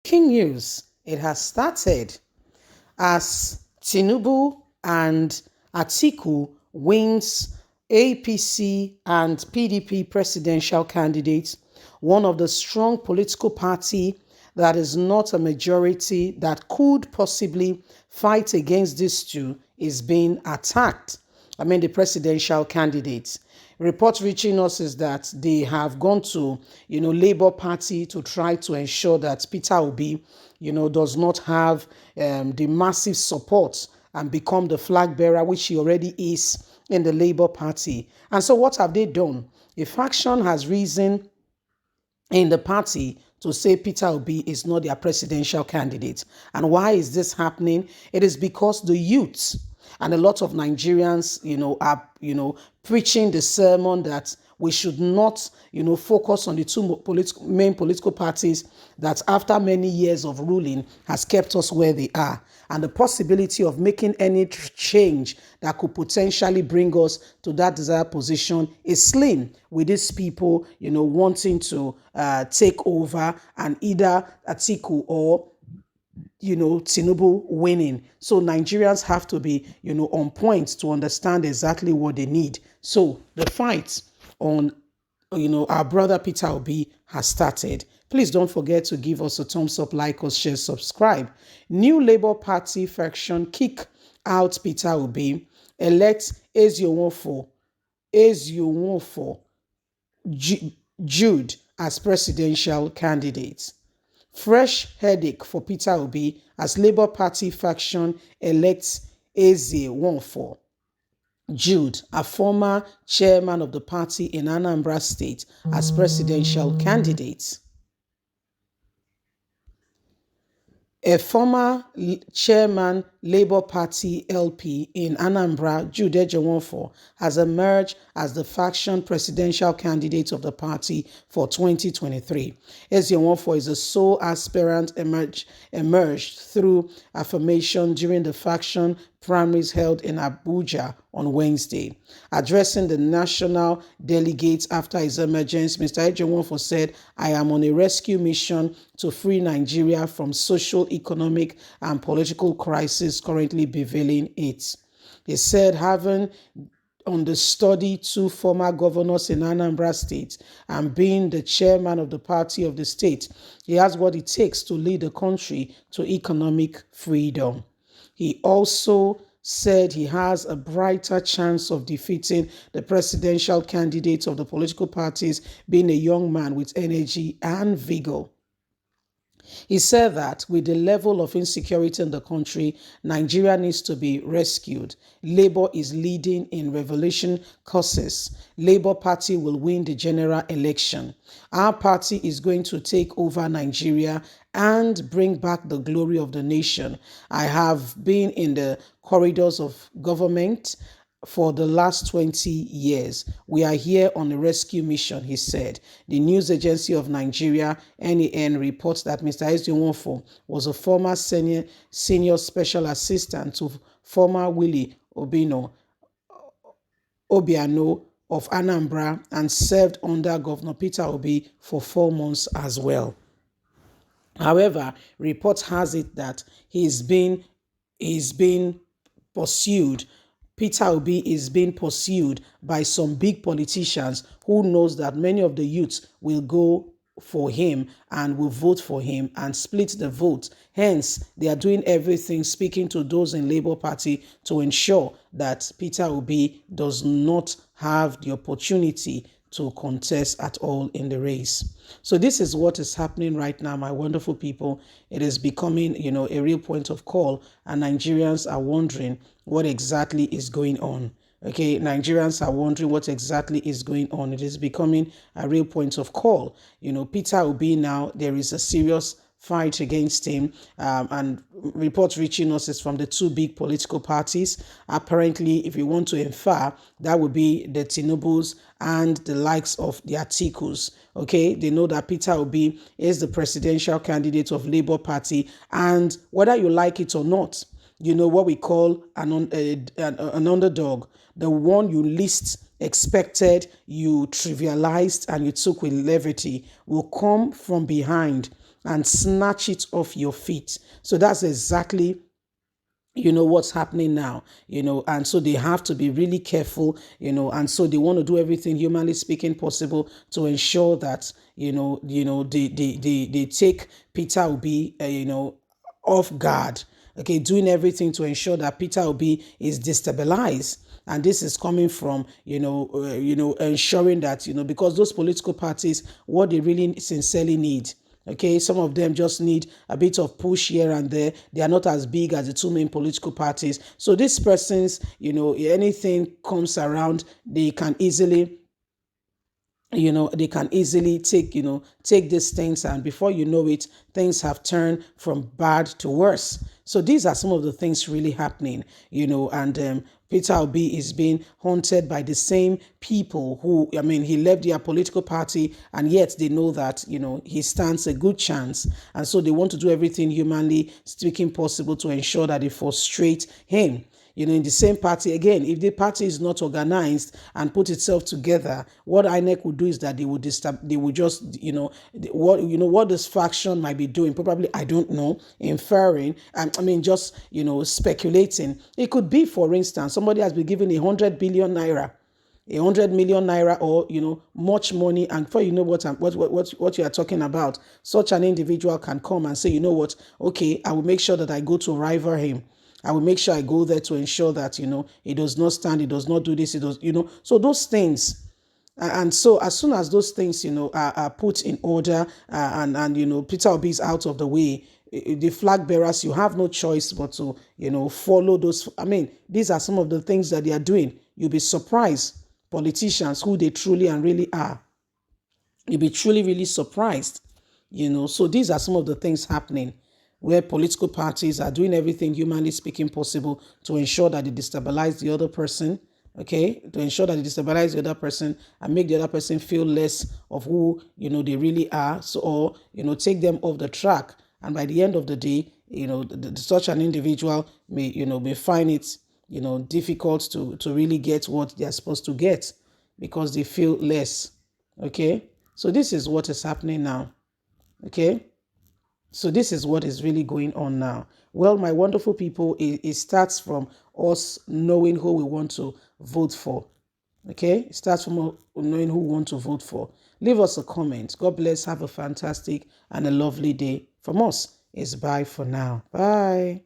breaking news. It has started as Tinubu and Atiku wins APC and PDP presidential candidates. One of the strong political party that is not a majority that could possibly fight against these two is being attacked. The presidential candidates. Reports reaching us is that they have gone to, Labour Party to try to ensure that Peter Obi, does not have the massive support and become the flag bearer, which he already is in the Labour Party. And so what have they done? A faction has risen in the party to say Peter Obi is not their presidential candidate. And why is this happening? It is because the youth and a lot of Nigerians, are, preaching the sermon that we should not, focus on the two main political parties that after many years of ruling has kept us where they are. And the possibility of making any change that could potentially bring us to that desired position is slim with these people, wanting to take over and either Atiku or Tinubu winning. So Nigerians have to be, on point to understand exactly what they need. So the fight on, our brother Peter Obi has started. Please don't forget to give us a thumbs up, like us, share, subscribe. New Labour Party faction kick out Peter Obi, elect Ezionwofo Jude as presidential candidate. Fresh headache for Peter Obi as Labour Party faction elects Ezionwofo Jude, a former chairman of the party in Anambra State, as presidential candidate. A former chairman Labour Party LP in Anambra, Jude Ejiofor, has emerged as the faction presidential candidate of the party for 2023. Ejiofor is the sole aspirant emerged through affirmation during the faction primaries held in Abuja on Wednesday. Addressing the national delegates after his emergence, Mr. Ejiofor said, "I am on a rescue mission to free Nigeria from social, economic, and political crisis currently beveling it." He said, having understudied two former governors in Anambra State and being the chairman of the party of the state, he has what it takes to lead the country to economic freedom. He also said he has a brighter chance of defeating the presidential candidates of the political parties, being a young man with energy and vigor. He said that with the level of insecurity in the country, Nigeria needs to be rescued. Labour is leading in revolution causes. Labour Party will win the general election. Our party is going to take over Nigeria and bring back the glory of the nation. I have been in the corridors of government for the last 20 years. We are here on a rescue mission, he said. The news agency of Nigeria, NAN, reports that Mr. Ezionwofo was a former senior special assistant to former Willie Obiano of Anambra and served under Governor Peter Obi for 4 months as well. However, reports has it that he's been pursued. Peter Obi is being pursued by some big politicians who knows that many of the youths will go for him and will vote for him and split the vote. Hence, they are doing everything, speaking to those in Labour Party to ensure that Peter Obi does not have the opportunity to contest at all in the race. So this is what is happening right now, my wonderful people. It is becoming, a real point of call, and Nigerians are wondering what exactly is going on. Okay, Nigerians are wondering what exactly is going on. It is becoming a real point of call. Peter Obi now, there is a serious fight against him, and reports reaching us is from the two big political parties. Apparently, if you want to infer, that would be the Tinubus and the likes of the Atikus. Okay, they know that Peter Obi is the presidential candidate of Labour Party, and whether you like it or not, what we call an underdog, the one you least expected, you trivialized, and you took with levity, will come from behind and snatch it off your feet. So that's exactly what's happening now, and so they have to be really careful, and so they want to do everything humanly speaking possible to ensure that they take Peter Obi off guard. Okay, doing everything to ensure that Peter Obi is destabilized. And this is coming from ensuring that because those political parties, what they really sincerely need. Okay, some of them just need a bit of push here and there. They are not as big as the two main political parties. So these persons, anything comes around, they can easily take these things, and before you know it, things have turned from bad to worse. So these are some of the things really happening, and Peter Obi is being haunted by the same people who, he left their political party, and yet they know that, he stands a good chance. And so they want to do everything humanly speaking possible to ensure that they frustrate him. In the same party, again, if the party is not organized and put itself together, what INEC would do is that they would just, what this faction might be doing, probably, I don't know, inferring, just, speculating. It could be, for instance, somebody has been given 100 billion naira, 100 million naira, or much money, and before you know what you are talking about, such an individual can come and say, you know what, okay, I will make sure that I go to rival him. I will make sure I go there to ensure that, he does not stand, he does not do this, he does, so those things. And so as soon as those things, are put in order, and Peter Obi is out of the way, the flag bearers, you have no choice but to, follow those. These are some of the things that they are doing. You'll be surprised, politicians, who they truly and really are. You'll be truly, really surprised, So these are some of the things happening, where political parties are doing everything humanly speaking possible to ensure that they destabilize the other person, okay? To ensure that they destabilize the other person and make the other person feel less of who, they really are. So, or, take them off the track. And by the end of the day, such an individual may find it, difficult to really get what they are supposed to get because they feel less, okay? So this is what is happening now, okay? So this is what is really going on now. Well, my wonderful people, it starts from us knowing who we want to vote for. Okay? It starts from knowing who we want to vote for. Leave us a comment. God bless. Have a fantastic and a lovely day. From us, it's bye for now. Bye.